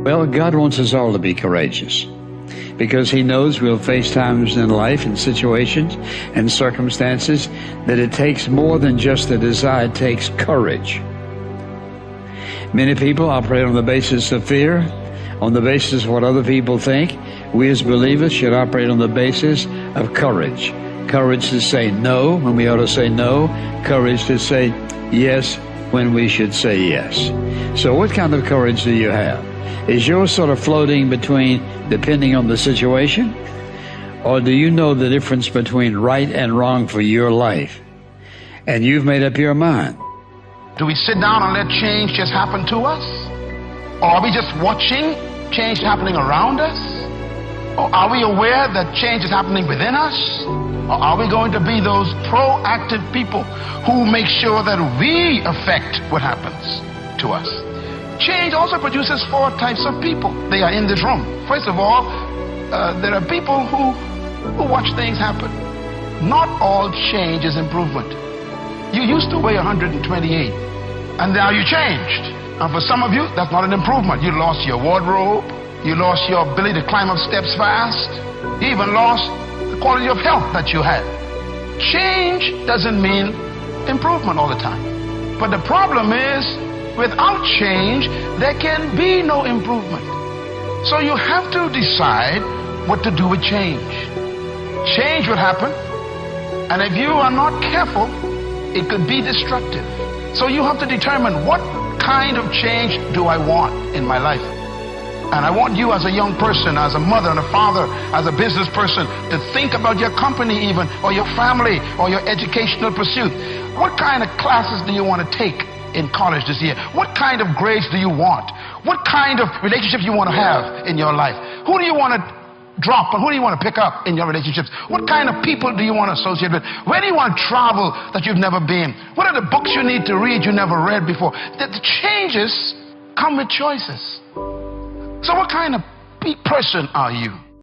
Well, God wants us all to be courageous because He knows we'll face times in life and situations and circumstances that it takes more than just a desire. It takes courage. Many people operate on the basis of fear, on the basis of what other people think. We as believers should operate on the basis of courage. Courage to say no when we ought to say no. Courage to say yes when we should say yes. So what kind of courage do you have? Is yours sort of floating between depending on the situation? Or do you know the difference between right and wrong for your life? And you've made up your mind. Do we sit down and let change just happen to us? Or are we just watching change happening around us? Or are we aware that change is happening within us? Or are we going to be those proactive people who make sure that we affect what happens to us? Change also produces four types of people. They are in this room. First of all, there are people who watch things happen. Not all change is improvement. You used to weigh 128, and now you changed. And for some of you, that's not an improvement. You lost your wardrobe. You lost your ability to climb up steps fast. You even lost the quality of health that you had. Change doesn't mean improvement all the time. But the problem is, without change, there can be no improvement. So you have to decide what to do with change. Change will happen, and if you are not careful, it could be destructive. So you have to determine, what kind of change do I want in my life? And I want you as a young person, as a mother and a father, as a business person, to think about your company even, or your family, or your educational pursuit. What kind of classes do you want to take in college this year? What kind of grades do you want? What kind of relationships you want to have in your life? Who do you want to drop and who do you want to pick up in your relationships? What kind of people do you want to associate with? Where do you want to travel that you've never been? What are the books you need to read you never read before? The changes come with choices. So what kind of person are you?